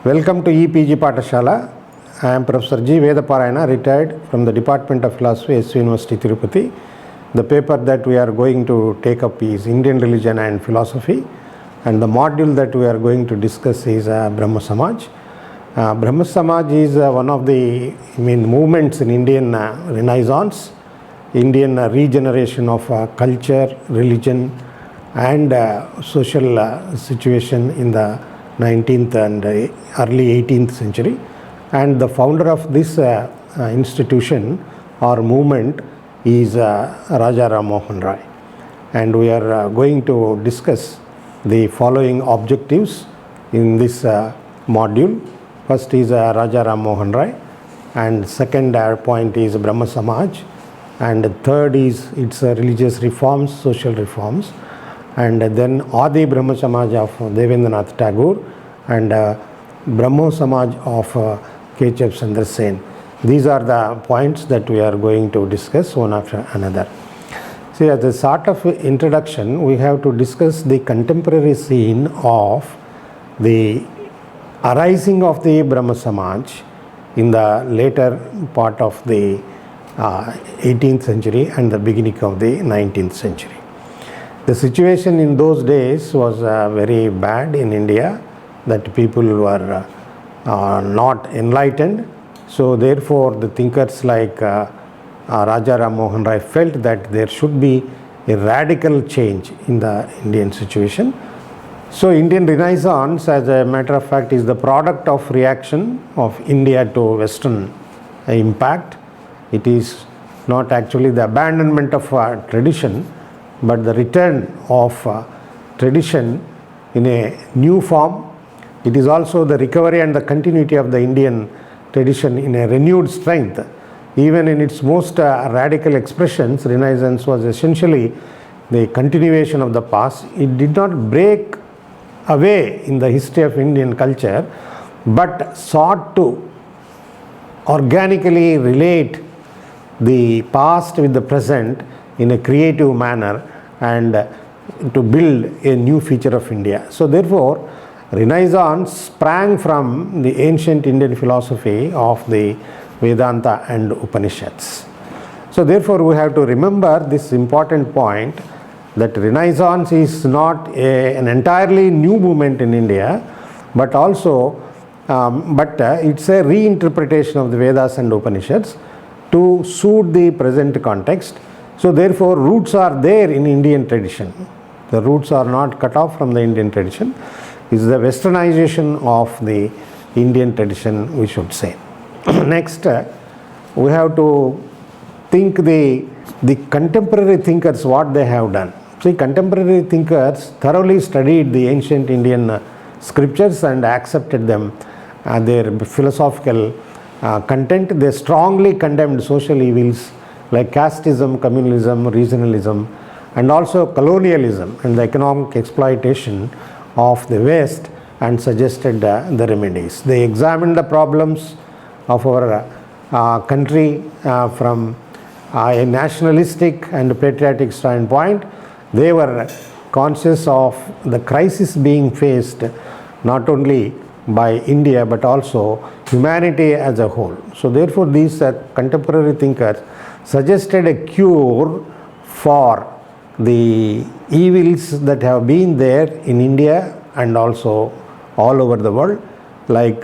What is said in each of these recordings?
Welcome to EPG Patashala. I am Professor G. Vedaparayana, retired from the Department of Philosophy, SU University, Tirupati. The paper that we are going to take up is Indian Religion and Philosophy, and the module that we are going to discuss is Brahmo Samaj. Brahmo Samaj is one of the movements in Indian Renaissance, Indian regeneration of culture, religion, and social situation in the 19th and early 18th century. And the founder of this institution or movement is Raja Ram Mohan Rai. And we are going to discuss the following objectives in this module. First is Raja Ram Mohan Rai, and second point is Brahmo Samaj, and third is its religious reforms, social reforms, and then Adi Brahmo Samaj of Devendranath Tagore and Brahmo Samaj of Kechav Chandra Sen. These are the points that we are going to discuss one after another. See, as a sort of introduction, we have to discuss the contemporary scene of the arising of the Brahmo Samaj in the later part of the 18th century and the beginning of the 19th century. The situation in those days was very bad in India, that people were not enlightened. So therefore the thinkers like Raja Ram Mohan Rai felt that there should be a radical change in the Indian situation. So Indian Renaissance, as a matter of fact, is the product of reaction of India to Western impact. It is not actually the abandonment of tradition, but the return of tradition in a new form. It is also the recovery and the continuity of the Indian tradition in a renewed strength. Even in its most radical expressions, Renaissance was essentially the continuation of the past. It did not break away in the history of Indian culture, but sought to organically relate the past with the present in a creative manner and to build a new feature of India. So therefore, Renaissance sprang from the ancient Indian philosophy of the Vedanta and Upanishads. So therefore, we have to remember this important point, that Renaissance is not an entirely new movement in India, but also it's a reinterpretation of the Vedas and Upanishads to suit the present context. So therefore, roots are there in Indian tradition. The roots are not cut off from the Indian tradition. It's the westernization of the Indian tradition, we should say. Next, we have to think the contemporary thinkers, what they have done. See, contemporary thinkers thoroughly studied the ancient Indian scriptures and accepted them, their philosophical content. They strongly condemned social evils like casteism, communalism, regionalism, and also colonialism and the economic exploitation of the West, and suggested the remedies. They examined the problems of our country from a nationalistic and patriotic standpoint. They were conscious of the crisis being faced not only by India but also humanity as a whole. So therefore, these contemporary thinkers suggested a cure for the evils that have been there in India and also all over the world, like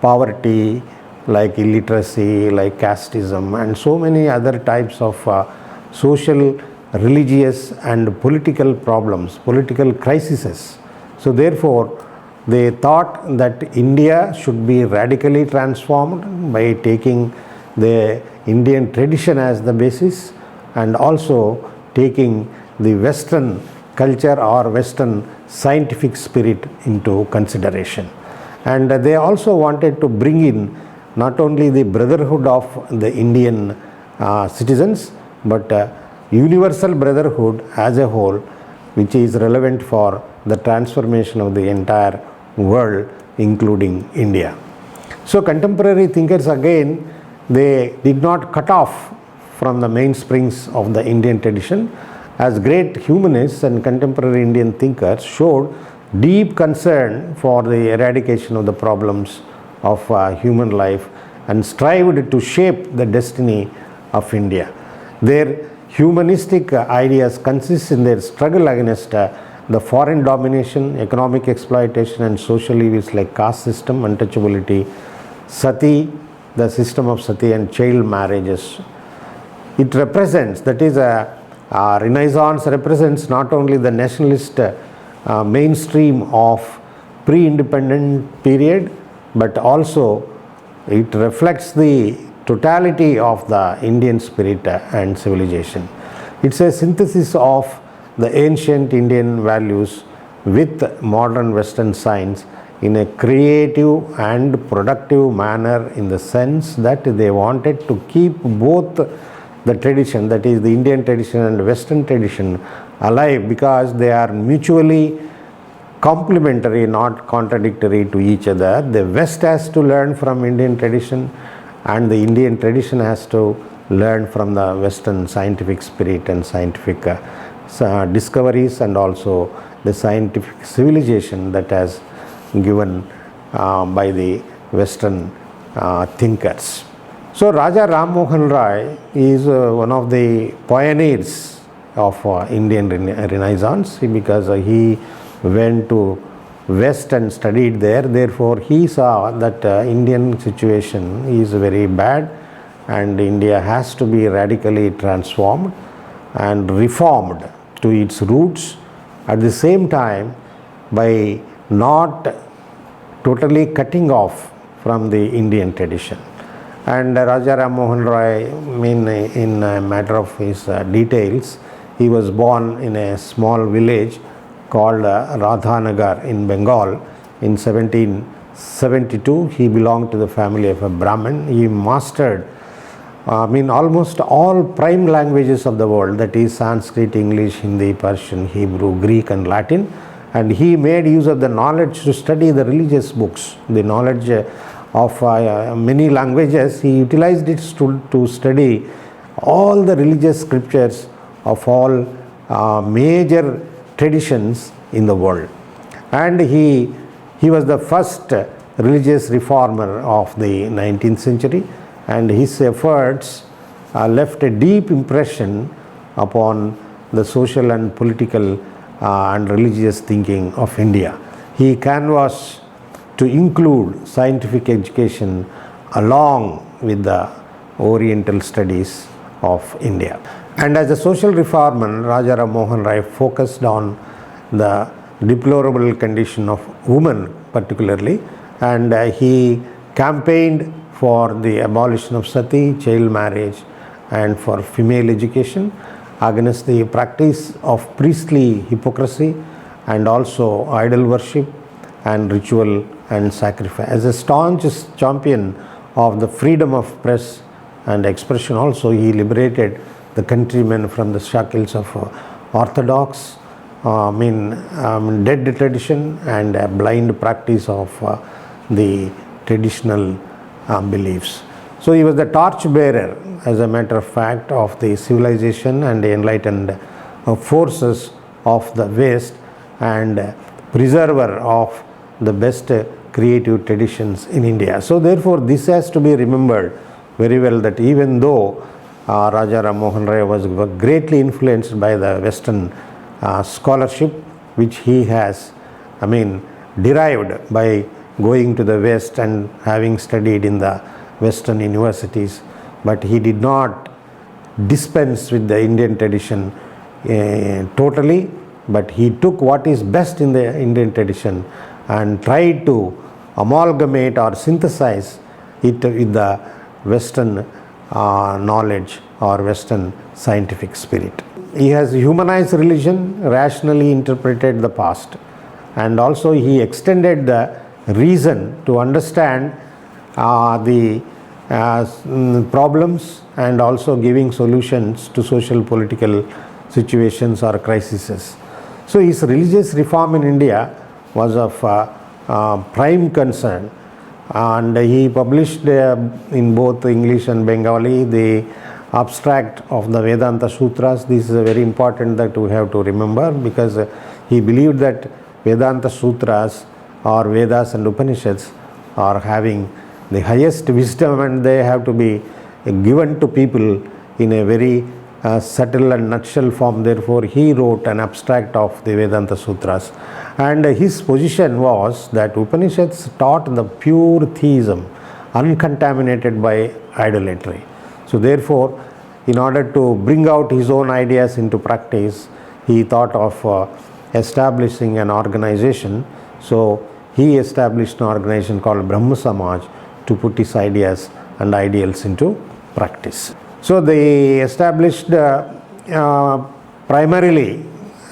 poverty, like illiteracy, like casteism, and so many other types of social, religious and political problems, political crises. So therefore, they thought that India should be radically transformed by taking the Indian tradition as the basis and also taking the Western culture or Western scientific spirit into consideration. And they also wanted to bring in not only the brotherhood of the Indian citizens, but universal brotherhood as a whole, which is relevant for the transformation of the entire world, including India. So contemporary thinkers, again, they did not cut off from the mainsprings of the Indian tradition. As great humanists and contemporary Indian thinkers showed deep concern for the eradication of the problems of human life and strived to shape the destiny of India. Their humanistic ideas consist in their struggle against the foreign domination, economic exploitation and social evils like caste system, untouchability, sati, the system of sati and child marriages. It represents, that is Renaissance represents not only the nationalist mainstream of pre-independent period, but also it reflects the totality of the Indian spirit and civilization. It's a synthesis of the ancient Indian values with modern Western science in a creative and productive manner, in the sense that they wanted to keep both the tradition, that is the Indian tradition and Western tradition, alive, because they are mutually complementary, not contradictory to each other. The West has to learn from Indian tradition and the Indian tradition has to learn from the Western scientific spirit and scientific discoveries, and also the scientific civilization that has given by the Western thinkers. So Raja Ram Mohan Roy is one of the pioneers of Indian Renaissance, because he went to West and studied there. Therefore he saw that Indian situation is very bad and India has to be radically transformed and reformed to its roots, at the same time by not totally cutting off from the Indian tradition. And Raja Ram Mohan Roy, in a matter of his details, he was born in a small village called Radhanagar in Bengal in 1772. He belonged to the family of a Brahmin. He mastered almost all prime languages of the world, that is Sanskrit, English, Hindi, Persian, Hebrew, Greek and Latin, and he made use of the knowledge to study the religious books, the knowledge of many languages. He utilized it to study all the religious scriptures of all major traditions in the world. And he was the first religious reformer of the 19th century, and his efforts left a deep impression upon the social and political and religious thinking of India. He canvassed to include scientific education along with the Oriental studies of India. And as a social reformer, Raja Ram Mohan Roy focused on the deplorable condition of women particularly, and he campaigned for the abolition of sati, child marriage, and for female education, against the practice of priestly hypocrisy and also idol worship and ritual and sacrifice. As a staunch champion of the freedom of press and expression also, he liberated the countrymen from the shackles of orthodox, dead tradition and a blind practice of the traditional beliefs. So he was the torchbearer, as a matter of fact, of the civilization and the enlightened forces of the West, and preserver of the best creative traditions in India. So therefore this has to be remembered very well, that even though Raja Ram Mohan Roy was greatly influenced by the Western scholarship, which he has derived by going to the West and having studied in the Western universities, but he did not dispense with the Indian tradition totally, but he took what is best in the Indian tradition and tried to amalgamate or synthesize it with the Western knowledge or Western scientific spirit. He has humanized religion, rationally interpreted the past, and also he extended the reason to understand the problems and also giving solutions to social political situations or crises. So his religious reform in India was of prime concern, and he published in both English and Bengali the abstract of the Vedanta Sutras. This is very important that we have to remember, because he believed that Vedanta Sutras or Vedas and Upanishads are having the highest wisdom, and they have to be given to people in a very subtle and nutshell form. Therefore, he wrote an abstract of the Vedanta Sutras, and his position was that Upanishads taught the pure theism, uncontaminated by idolatry. So therefore, in order to bring out his own ideas into practice, he thought of establishing an organization. So he established an organization called Brahmo Samaj to put his ideas and ideals into practice. So they established primarily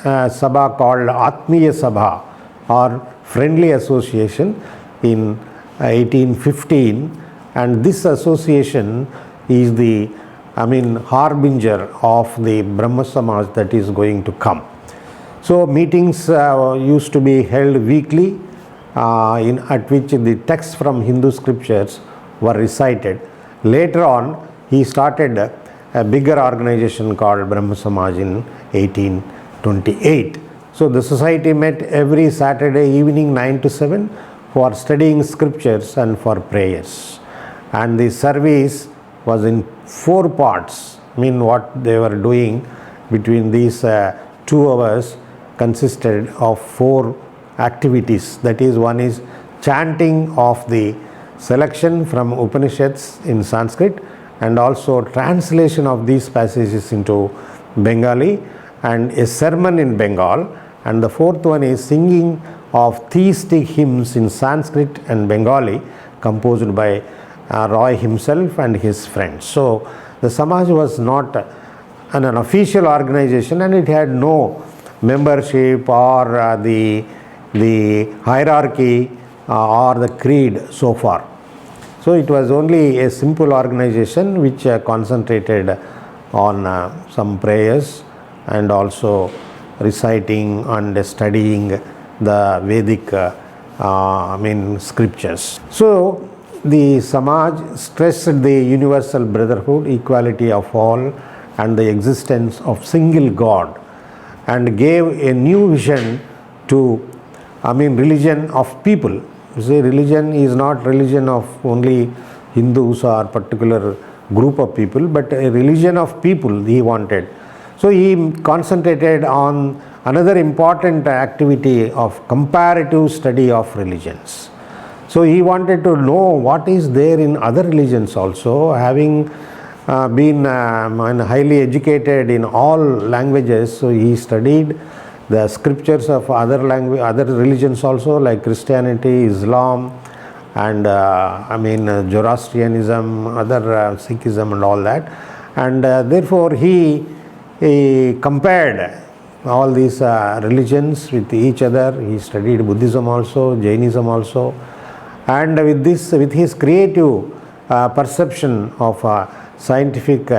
a sabha called Atmiya Sabha, or Friendly Association, in 1815, and this association is the harbinger of the Brahmo Samaj that is going to come. So meetings used to be held weekly, at which the texts from Hindu scriptures were recited. Later on, he started a bigger organization called Brahmo Samaj in 1828. So the society met every Saturday evening 9 to 7 for studying scriptures and for prayers. And the service was in 4 parts. What they were doing between these 2 hours consisted of 4 activities. That is, one is chanting of the selection from Upanishads in Sanskrit, and also translation of these passages into Bengali, and a sermon in Bengal. And the 4th one is singing of theistic hymns in Sanskrit and Bengali, composed by Roy himself and his friends. So the Samaj was not an official organization, and it had no membership or the hierarchy or the creed so far. So it was only a simple organization which concentrated on some prayers and also reciting and studying the Vedic scriptures. So the Samaj stressed the universal brotherhood, equality of all, and the existence of single God, and gave a new vision to religion of people. You see, religion is not religion of only Hindus or particular group of people, but a religion of people he wanted. So he concentrated on another important activity of comparative study of religions. So he wanted to know what is there in other religions also. Having been highly educated in all languages, so he studied the scriptures of other religions also, like Christianity, Islam, and Zoroastrianism, other Sikhism and all that. And therefore he compared all these religions with each other. He studied Buddhism also, Jainism also, and with his creative perception of scientific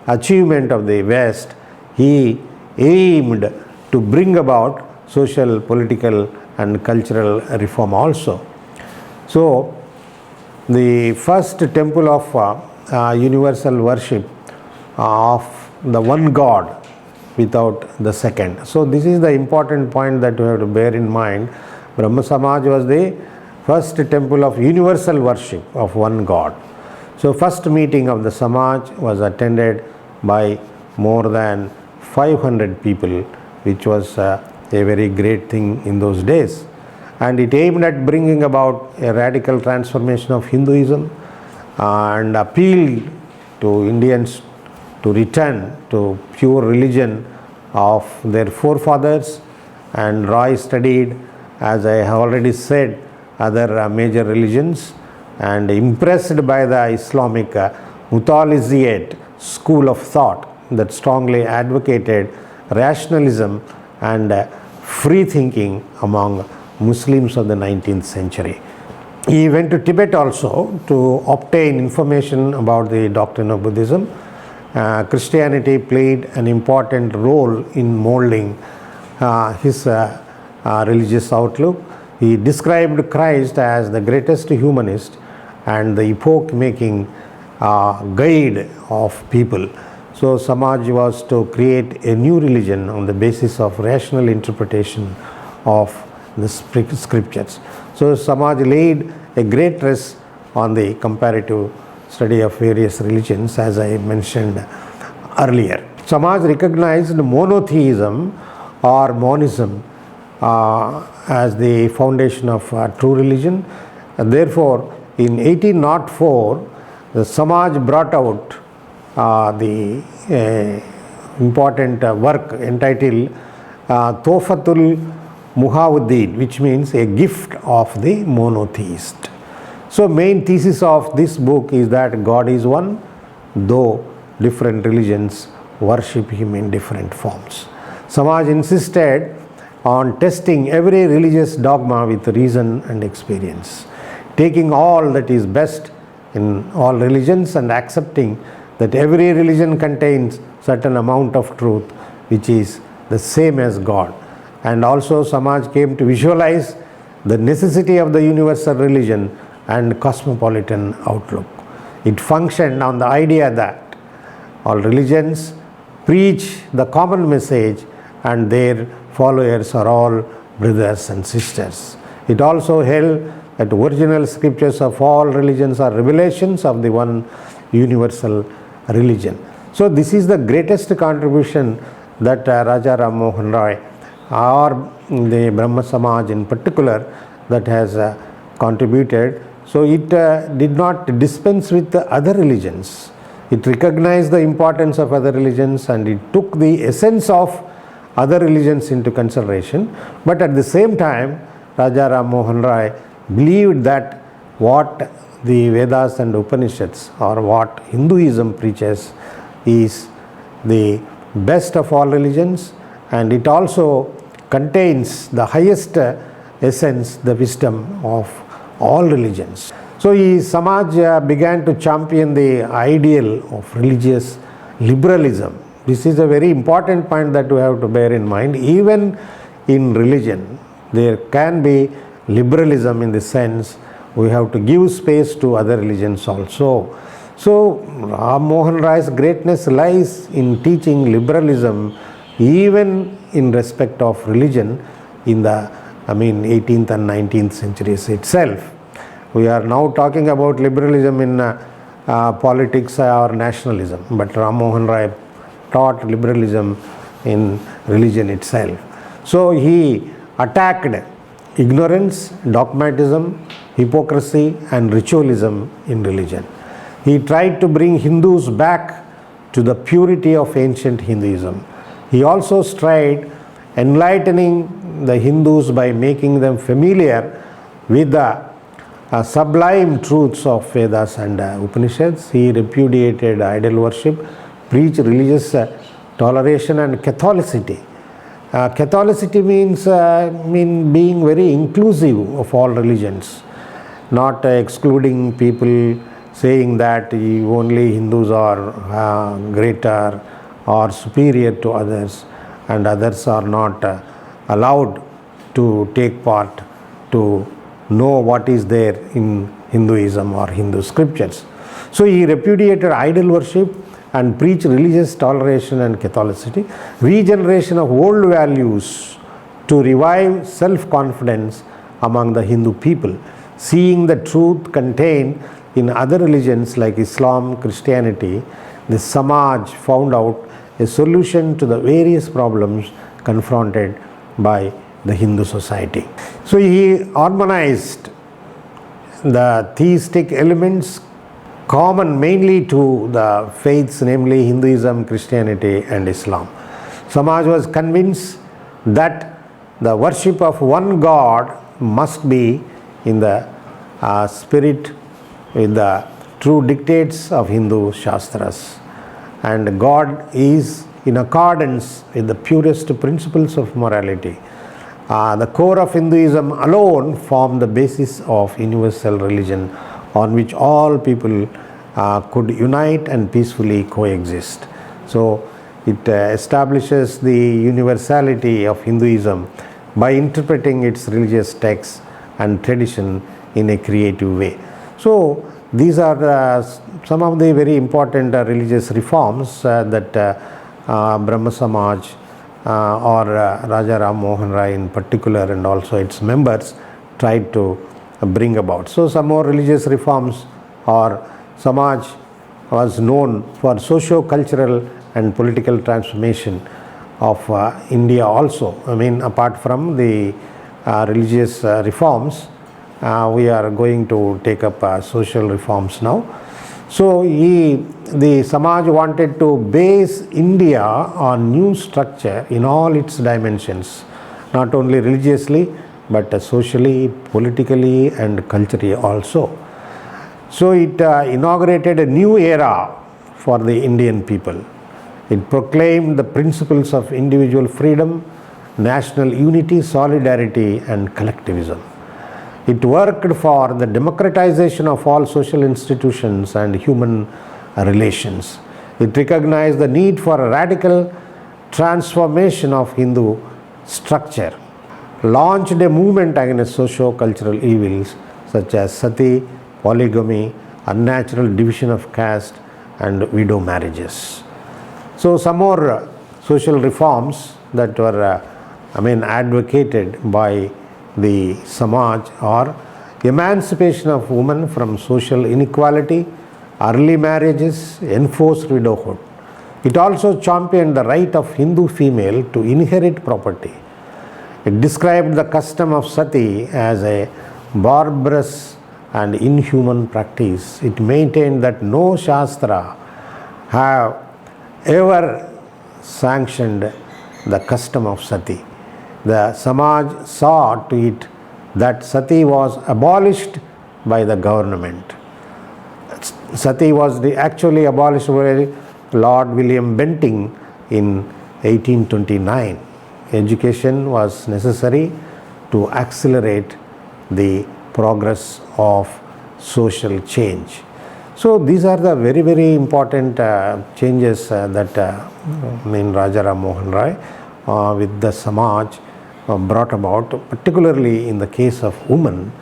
achievement of the West, he aimed to bring about social, political and cultural reform also. So the first temple of universal worship of the one God without the second. So this is the important point that we have to bear in mind. Brahmo Samaj was the first temple of universal worship of one God. So first meeting of the Samaj was attended by more than 500 people, which was a very great thing in those days. And it aimed at bringing about a radical transformation of Hinduism and appealed to Indians to return to pure religion of their forefathers. And Roy studied, as I have already said, other major religions, and impressed by the Islamic Mutaliziate school of thought that strongly advocated rationalism and free thinking among Muslims of the 19th century. He went to Tibet also to obtain information about the doctrine of Buddhism. Christianity played an important role in molding his religious outlook. He described Christ as the greatest humanist and the epoch-making guide of people. So Samaj was to create a new religion on the basis of rational interpretation of the scriptures. So Samaj laid a great stress on the comparative study of various religions, as I mentioned earlier. Samaj recognized monotheism or monism as the foundation of true religion. And therefore, in 1804, the Samaj brought out the important work entitled Tofatul Muhawuddin, which means a gift of the monotheist. So main thesis of this book is that God is one, though different religions worship him in different forms. Samaj insisted on testing every religious dogma with reason and experience, taking all that is best in all religions and accepting that every religion contains certain amount of truth which is the same as God. And also Samaj came to visualize the necessity of the universal religion and cosmopolitan outlook. It functioned on the idea that all religions preach the common message and their followers are all brothers and sisters. It also held that original scriptures of all religions are revelations of the one universal religion. So this is the greatest contribution that Raja Ram Mohan Roy or the Brahma Samaj in particular that has contributed. So it did not dispense with the other religions. It recognized the importance of other religions and it took the essence of other religions into consideration. But at the same time, Raja Ram Mohan Roy believed that what the Vedas and Upanishads or what Hinduism preaches is the best of all religions, and it also contains the highest essence, the wisdom of all religions. So Samaj began to champion the ideal of religious liberalism. This is a very important point that we have to bear in mind. Even in religion, there can be liberalism in the sense we have to give space to other religions also. So Ram Mohan Roy's greatness lies in teaching liberalism even in respect of religion in the 18th and 19th centuries itself. We are now talking about liberalism in politics or nationalism, but Ram Mohan Roy taught liberalism in religion itself. So he attacked ignorance, dogmatism, hypocrisy and ritualism in religion. He tried to bring Hindus back to the purity of ancient Hinduism. He also tried enlightening the Hindus by making them familiar with the sublime truths of Vedas and Upanishads. He repudiated idol worship, preached religious toleration and Catholicity. Catholicity means being very inclusive of all religions, not excluding people, saying that only Hindus are greater or superior to others and others are not allowed to take part to know what is there in Hinduism or Hindu scriptures. So he repudiated idol worship and preached religious toleration and Catholicity, regeneration of old values to revive self-confidence among the Hindu people, seeing the truth contained in other religions like Islam, Christianity. The Samaj found out a solution to the various problems confronted by the Hindu society. So he harmonized the theistic elements common mainly to the faiths, namely Hinduism, Christianity and Islam. Samaj was convinced that the worship of one God must be in the spirit with the true dictates of Hindu Shastras, and God is in accordance with the purest principles of morality. The core of Hinduism alone formed the basis of universal religion on which all people could unite and peacefully coexist. So it establishes the universality of Hinduism by interpreting its religious texts and tradition in a creative way. So these are some of the very important religious reforms that Brahma Samaj Raja Ram Mohan Rai in particular and also its members tried to bring about. So some more religious reforms, or Samaj was known for socio-cultural and political transformation of India also. I mean, apart from the religious reforms, we are going to take up social reforms now. So the Samaj wanted to base India on new structure in all its dimensions, not only religiously but socially, politically and culturally also. So it inaugurated a new era for the Indian people. It proclaimed the principles of individual freedom, national unity, solidarity and collectivism. It worked for the democratization of all social institutions and human relations. It recognized the need for a radical transformation of Hindu structure, launched a movement against socio-cultural evils such as sati, polygamy, unnatural division of caste and widow marriages. So some more social reforms that were advocated by the Samaj are emancipation of women from social inequality, early marriages, enforced widowhood. It also championed the right of Hindu female to inherit property. It described the custom of sati as a barbarous and inhuman practice. It maintained that no Shastra have ever sanctioned the custom of sati. The Samaj saw to it that sati was abolished by the government. Sati was actually abolished by Lord William Bentinck in 1829. Education was necessary to accelerate the progress of social change. So these are the very, very important changes that Raja Ram Mohan Rai with the Samaj brought about, particularly in the case of women,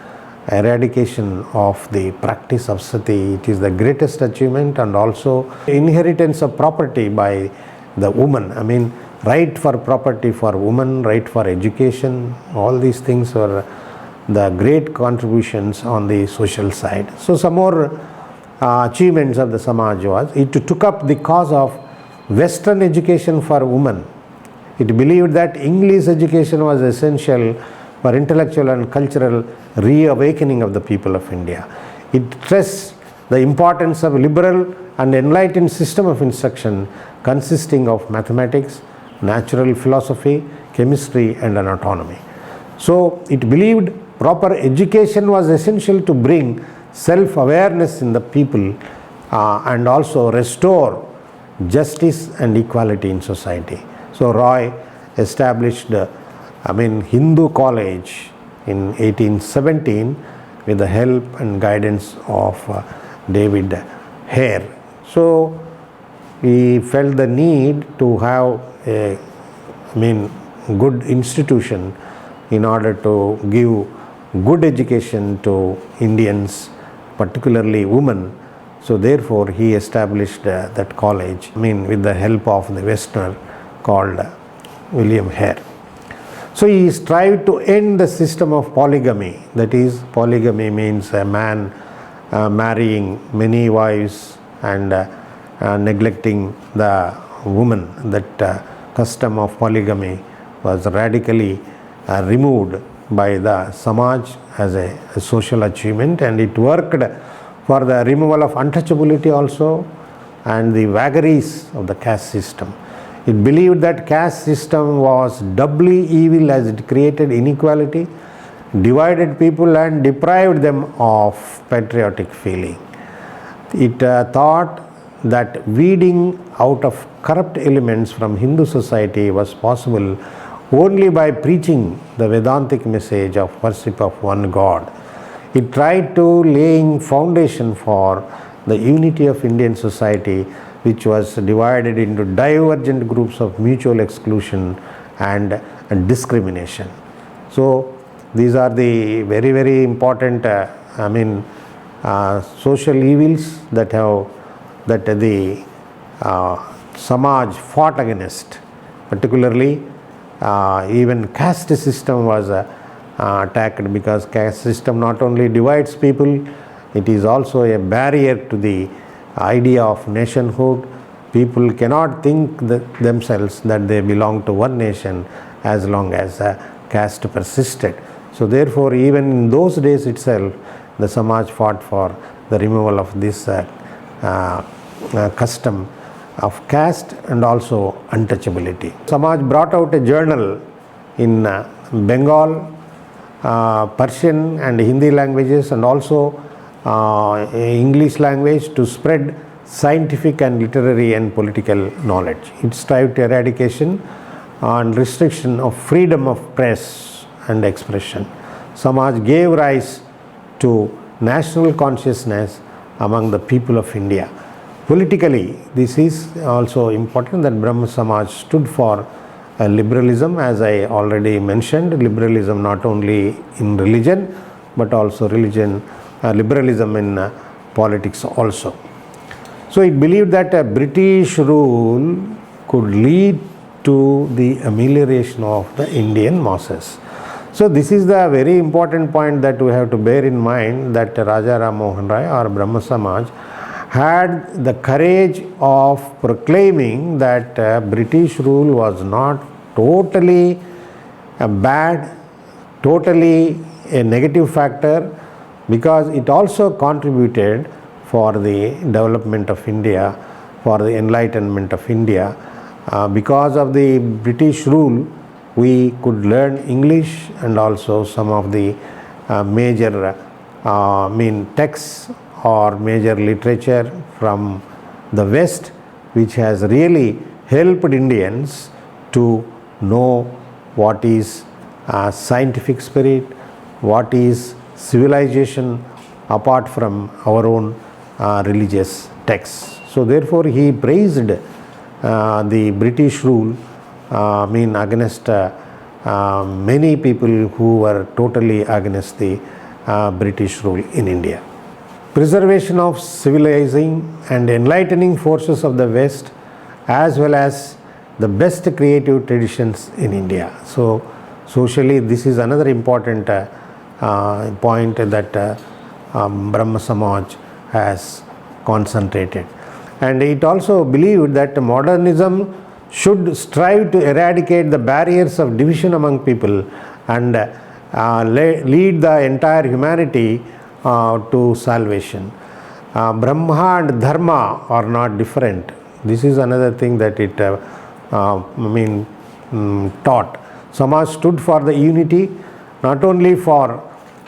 eradication of the practice of sati. It is the greatest achievement, and also inheritance of property by the woman. Right for property for women, right for education, all these things were the great contributions on the social side. So some more achievements of the Samaj was, it took up the cause of Western education for women. It believed that English education was essential for intellectual and cultural reawakening of the people of India. It stressed the importance of liberal and enlightened system of instruction consisting of mathematics, natural philosophy, chemistry and anatomy. So it believed proper education was essential to bring self-awareness in the people and also restore justice and equality in society. So Roy established Hindu College in 1817 with the help and guidance of David Hare. So he felt the need to have a good institution in order to give good education to Indians, particularly women. So therefore he established that college with the help of the Westerner called William Hare. So he strived to end the system of polygamy. That is, polygamy means a man marrying many wives and neglecting the woman. That custom of polygamy was radically removed by the Samaj as a social achievement, and it worked for the removal of untouchability also and the vagaries of the caste system. It believed that caste system was doubly evil as it created inequality, divided people and deprived them of patriotic feeling. It thought that weeding out of corrupt elements from Hindu society was possible only by preaching the Vedantic message of worship of one God. It tried to laying foundation for the unity of Indian society, which was divided into divergent groups of mutual exclusion and discrimination. So these are the very, very important social evils that the Samaj fought against, particularly even caste system was attacked, because caste system not only divides people, it is also a barrier to the idea of nationhood. People cannot think themselves that they belong to one nation as long as caste persisted. So therefore, even in those days itself, the Samaj fought for the removal of this custom of caste and also untouchability. Samaj brought out a journal in Bengal, Persian and Hindi languages, and also English language, to spread scientific and literary and political knowledge. It strived to eradication and restriction of freedom of press and expression. Samaj gave rise to national consciousness among the people of India. Politically, this is also important that Brahmo Samaj stood for liberalism, as I already mentioned, liberalism not only in religion but also liberalism in politics also. So it believed that a British rule could lead to the amelioration of the Indian masses. So this is the very important point that we have to bear in mind, that Raja Ram Mohan Rai or Brahmo Samaj had the courage of proclaiming that British rule was not totally bad, totally a negative factor, because it also contributed for the development of India, for the enlightenment of India. Because of the British rule, we could learn English and also some of the major texts or major literature from the West, which has really helped Indians to know what is scientific spirit, what is civilization apart from our own religious texts. So therefore he praised the British rule against many people who were totally against the British rule in India. Preservation of civilizing and enlightening forces of the West, as well as the best creative traditions in India. So socially, this is another important point that Brahmo Samaj has concentrated. And it also believed that modernism should strive to eradicate the barriers of division among people and lead the entire humanity to salvation. Brahma and Dharma are not different. This is another thing that it taught. Samaj stood for the unity not only for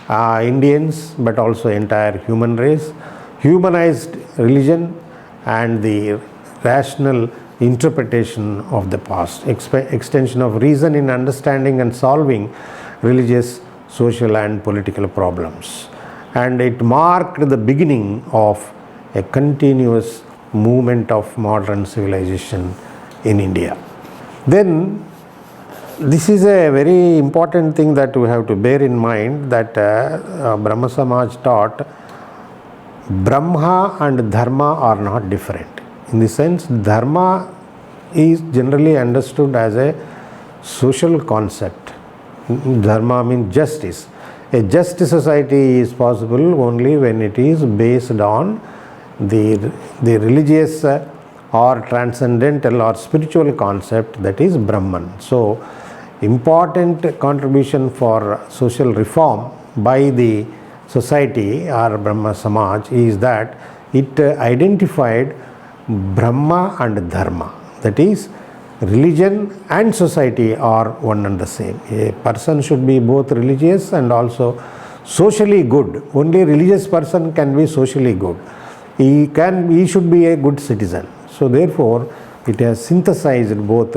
Indians but also entire human race, humanized religion and the rational interpretation of the past, extension of reason in understanding and solving religious, social and political problems. And it marked the beginning of a continuous movement of modern civilization in India. Then this is a very important thing that we have to bear in mind, that Brahmo Samaj taught Brahma and Dharma are not different. In the sense, Dharma is generally understood as a social concept. Dharma means justice. A just society is possible only when it is based on the religious or transcendental or spiritual concept, that is Brahman. So important contribution for social reform by the society or Brahmo Samaj is that it identified Brahma and Dharma, that is religion and society are one and the same. A person should be both religious and also socially good. Only religious person can be socially good. He should be a good citizen. So therefore it has synthesized both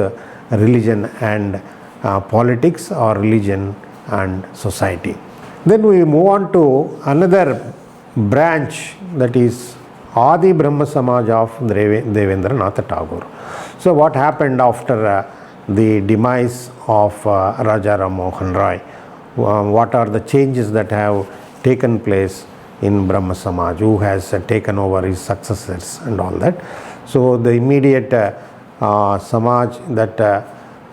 religion and politics, or religion and society. Then we move on to another branch, that is Adi Brahmo Samaj of Devendranath Tagore. So what happened after the demise of Raja Ram Mohan Rai? What are the changes that have taken place in Brahmo Samaj? Who has taken over his successors and all that? So the immediate Samaj that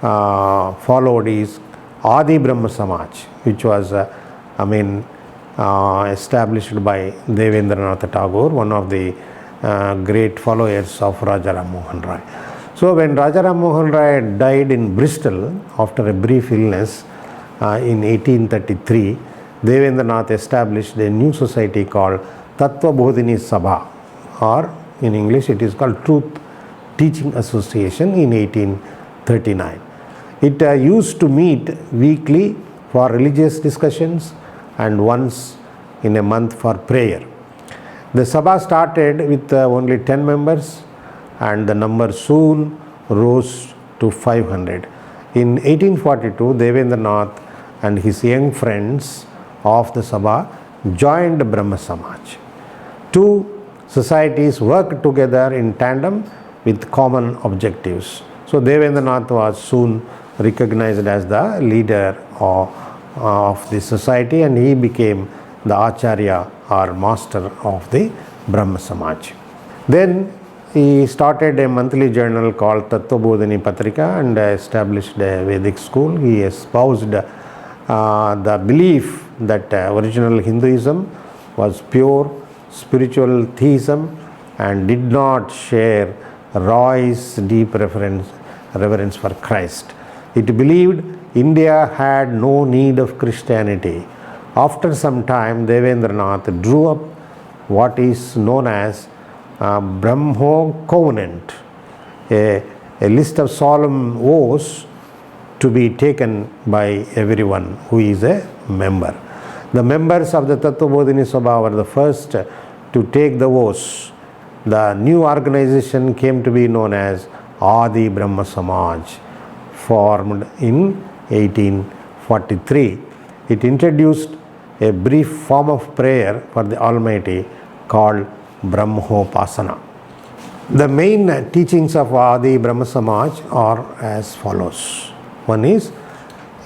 followed is Adi Brahma Samaj, which was established by Devendranath Tagore, one of the great followers of Raja Ram Mohan Roy. So when Raja Ram Mohan Roy died in Bristol after a brief illness in 1833, Devendranath established a new society called Tattva Bodhini Sabha, or in English it is called Truth Teaching Association, in 1839. It used to meet weekly for religious discussions and once in a month for prayer. The Sabha started with only 10 members and the number soon rose to 500. In 1842, Devendranath and his young friends of the Sabha joined Brahma Samaj. Two societies worked together in tandem with common objectives. So Devendranath was soon recognized as the leader of the society, and he became the Acharya or master of the Brahma Samaj. Then he started a monthly journal called Tattva Bodhini Patrika and established a Vedic school. He espoused the belief that original Hinduism was pure spiritual theism and did not share Roy's deep reverence for Christ. It believed India had no need of Christianity. After some time, Devendranath drew up what is known as Brahmo Covenant, a list of solemn oaths to be taken by everyone who is a member. The members of the Tattva Bodhini Sabha were the first to take the oaths. The new organization came to be known as Adi Brahma Samaj, formed in 1843. It introduced a brief form of prayer for the Almighty called Brahmopasana. The main teachings of Adi Brahma Samaj are as follows. One is,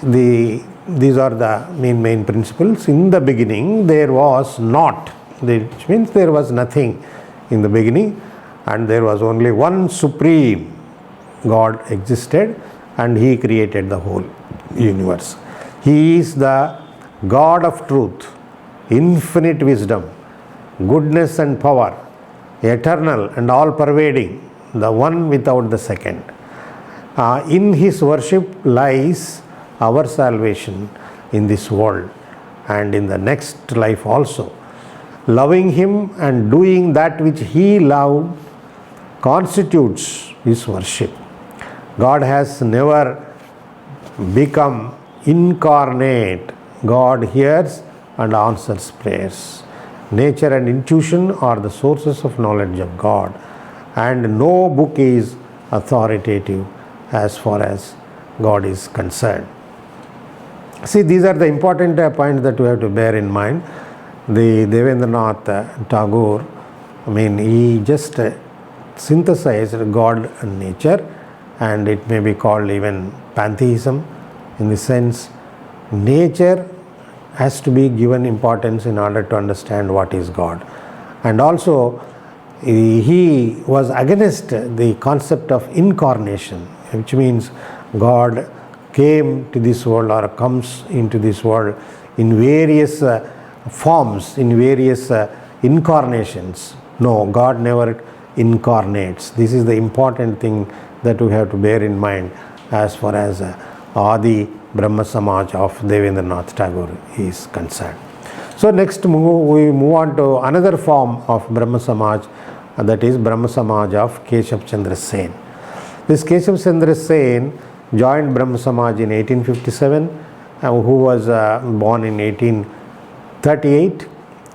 these are the main principles. In the beginning there was not, which means there was nothing in the beginning, and there was only one supreme God existed, and he created the whole universe. He is the God of truth, infinite wisdom, goodness and power, eternal and all pervading, the one without the second. In his worship lies our salvation in this world and in the next life also. Loving him and doing that which he loved constitutes his worship. God has never become incarnate. God hears and answers prayers. Nature and intuition are the sources of knowledge of God, and no book is authoritative as far as God is concerned. See, these are the important points that we have to bear in mind. The Devendranath Tagore, he just synthesized God and nature, and it may be called even pantheism, in the sense nature has to be given importance in order to understand what is God. And also he was against the concept of incarnation, which means God came to this world or comes into this world in various forms, in various incarnations. No, God never incarnates. This is the important thing that we have to bear in mind as far as Adi Brahma Samaj of Devendranath Tagore is concerned. So next we move on to another form of Brahma Samaj, that is Brahma Samaj of Keshav Chandra Sen. This Keshav Chandra Sen joined Brahma Samaj in 1857, who was born in 1838,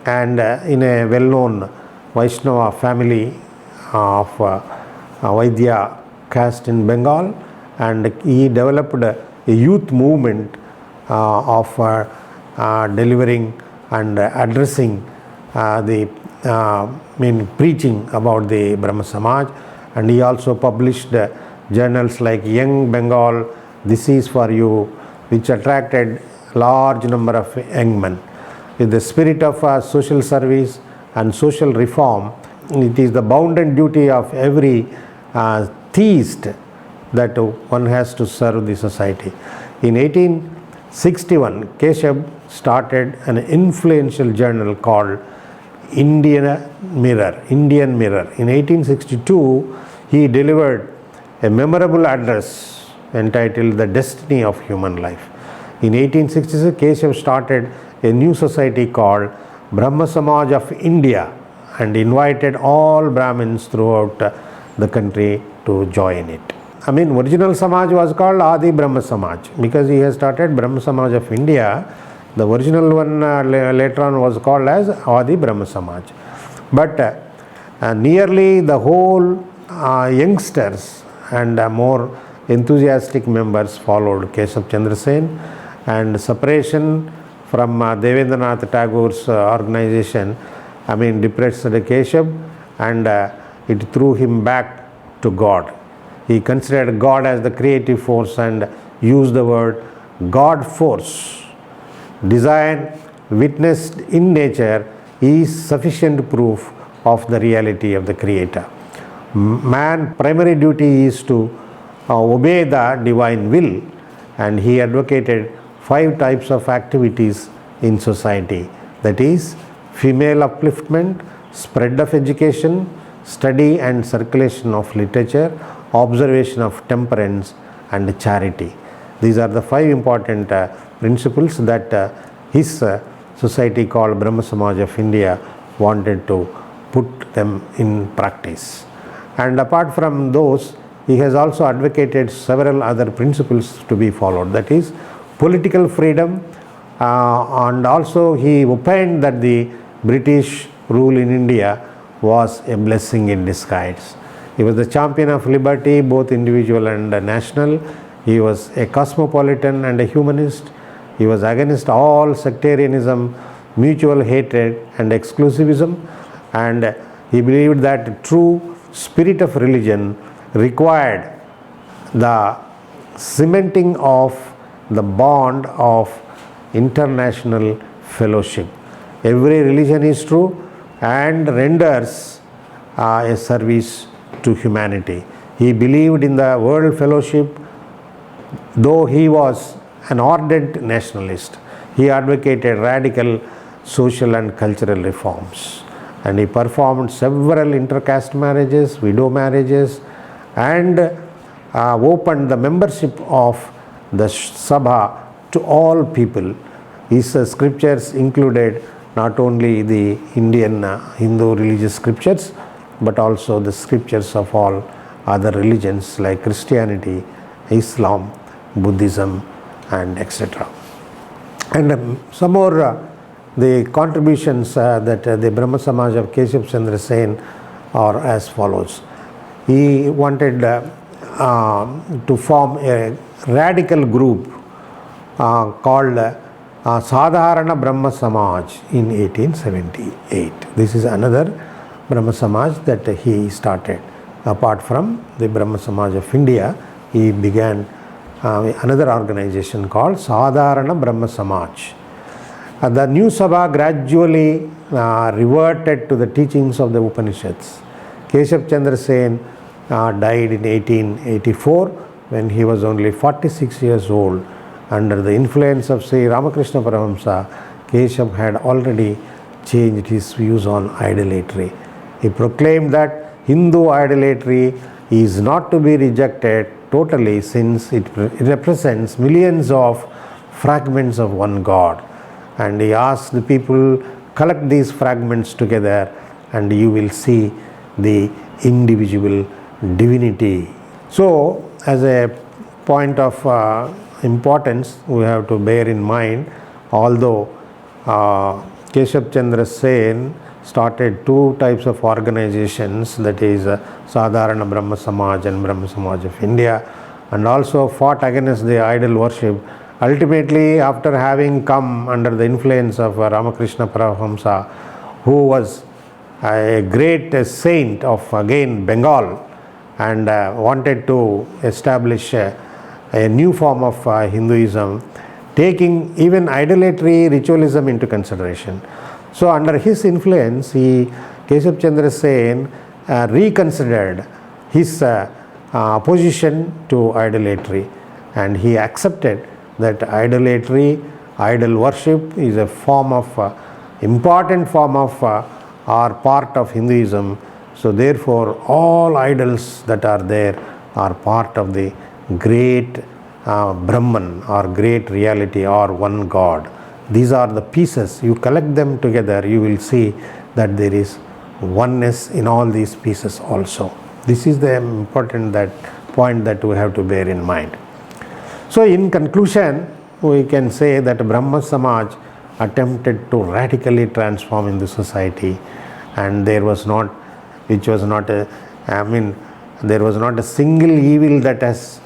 and in a well-known Vaishnava family of Vaidya caste in Bengal, and he developed a youth movement of delivering and addressing preaching about the Brahma Samaj, and he also published journals like Young Bengal, This Is For You, which attracted large number of young men. With the spirit of social service and social reform, it is the bounden duty of every theist that one has to serve the society. In 1861, Keshav started an influential journal called Indian Mirror. In 1862, he delivered a memorable address entitled The Destiny of Human Life. In 1866, Keshav started a new society called Brahmo Samaj of India and invited all Brahmins throughout the country to join it. Original Samaj was called Adi Brahma Samaj because he has started Brahmo Samaj of India. The original one later on was called as Adi Brahma Samaj. But nearly the whole youngsters and more enthusiastic members followed Keshav Chandra Sen, and separation from Devendranath Tagore's organization depressed Keshav, and it threw him back to God. He considered God as the creative force and used the word God force. Design witnessed in nature is sufficient proof of the reality of the Creator. Man's primary duty is to obey the divine will, and he advocated 5 types of activities in society, that is, female upliftment, spread of education, study and circulation of literature, observation of temperance, and charity. These are the 5 important principles that his society called Brahmo Samaj of India wanted to put them in practice. And apart from those, he has also advocated several other principles to be followed, that is, political freedom, and also he opined that the British rule in India was a blessing in disguise. He was the champion of liberty, both individual and national. He was a cosmopolitan and a humanist. He was against all sectarianism, mutual hatred and exclusivism, and he believed that true spirit of religion required the cementing of the bond of international fellowship. Every religion is true and renders a service to humanity. He believed in the world fellowship. Though he was an ardent nationalist, he advocated radical social and cultural reforms, and he performed several intercaste marriages, widow marriages, and opened the membership of the Sabha to all people. His scriptures included not only the Indian Hindu religious scriptures, but also the scriptures of all other religions like Christianity, Islam, Buddhism, and etc. And some more the contributions that the Brahmo Samaj of Keshav Chandra Sen are as follows. He wanted to form a radical group called Sadharana Brahma Samaj in 1878. This is another Brahma Samaj that he started. Apart from the Brahma Samaj of India, he began another organization called Sadharana Brahma Samaj. The new Sabha gradually reverted to the teachings of the Upanishads. Keshav Chandra Sen died in 1884 when he was only 46 years old. Under the influence of Sri Ramakrishna Paramahamsa, Keshav had already changed his views on idolatry. He proclaimed that Hindu idolatry is not to be rejected totally, since it represents millions of fragments of one God. And he asked the people, collect these fragments together and you will see the individual divinity. So, as a point of importance, we have to bear in mind, although Keshav Chandra Sen started 2 types of organizations, that is Sadharana Brahma Samaj and Brahma Samaj of India, and also fought against the idol worship. Ultimately, after having come under the influence of Ramakrishna Paramahamsa, who was a great saint of again Bengal and wanted to establish a new form of Hinduism, taking even idolatry, ritualism into consideration. So under his influence, Keshav Chandra Sen reconsidered his opposition to idolatry, and he accepted that idolatry, idol worship is a form of important form of or part of Hinduism. So therefore all idols that are there are part of the great Brahman or great reality or one God. These are the pieces. You collect them together, you will see that there is oneness in all these pieces also. This is the important point that we have to bear in mind. So in conclusion, we can say that Brahmo Samaj attempted to radically transform in the society, and there was not a single evil that has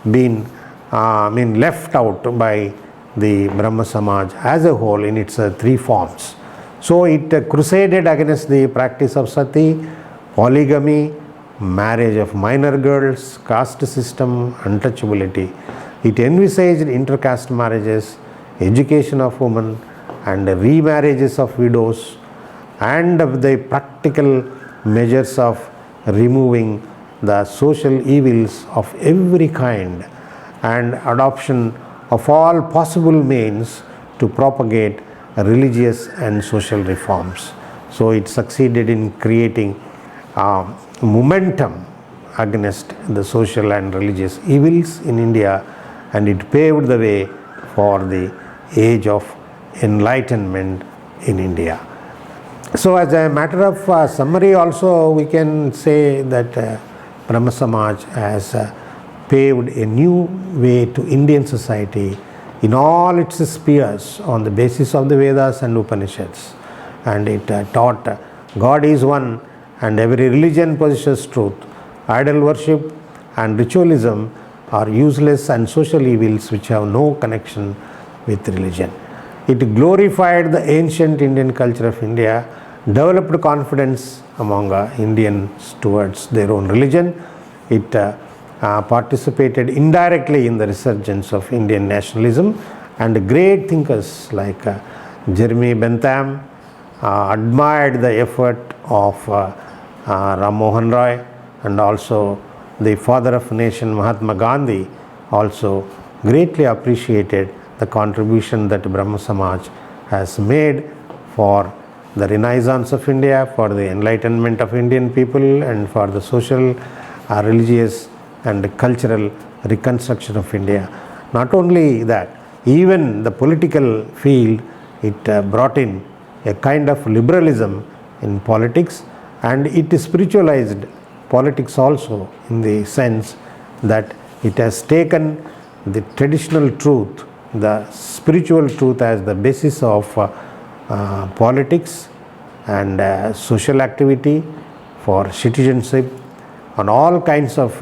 been left out by the Brahmo Samaj as a whole in its three forms. So it crusaded against the practice of sati, polygamy, marriage of minor girls, caste system, untouchability. It envisaged intercaste marriages, education of women, and remarriages of widows, and the practical measures of removing the social evils of every kind, and adoption of all possible means to propagate religious and social reforms. So it succeeded in creating momentum against the social and religious evils in India, and it paved the way for the age of enlightenment in India. So as a matter of summary also, we can say that Brahmo Samaj has paved a new way to Indian society in all its spheres on the basis of the Vedas and Upanishads, and it taught God is one and every religion possesses truth. Idol worship and ritualism are useless and social evils which have no connection with religion. It glorified the ancient Indian culture of India, developed confidence among Indians towards their own religion. It participated indirectly in the resurgence of Indian nationalism, and great thinkers like Jeremy Bentham admired the effort of Ram Mohan Roy, and also the father of nation Mahatma Gandhi also greatly appreciated the contribution that Brahmo Samaj has made for the renaissance of India, for the enlightenment of Indian people, and for the social, religious and cultural reconstruction of India. Not only that, even the political field, it brought in a kind of liberalism in politics, and it spiritualized politics also, in the sense that it has taken the traditional truth, the spiritual truth, as the basis of politics and social activity for citizenship and all kinds of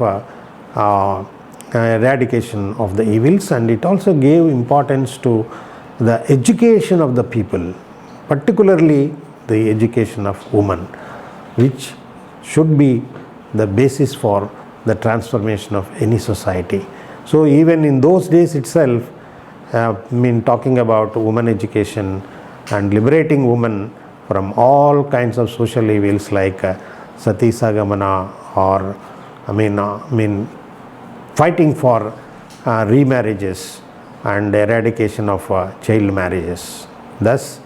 eradication of the evils. And it also gave importance to the education of the people, particularly the education of women, which should be the basis for the transformation of any society. So even in those days itself, talking about women education and liberating women from all kinds of social evils like sati sagamana, or fighting for remarriages and eradication of child marriages. Thus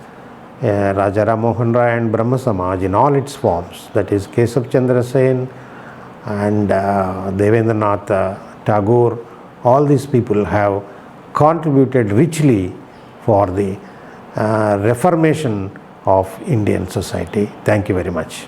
Raja Ram Mohan Roy and Brahmo Samaj in all its forms, that is Kesav Chandra Sen and Devendranath Tagore, all these people have contributed richly for the reformation of Indian society. Thank you very much.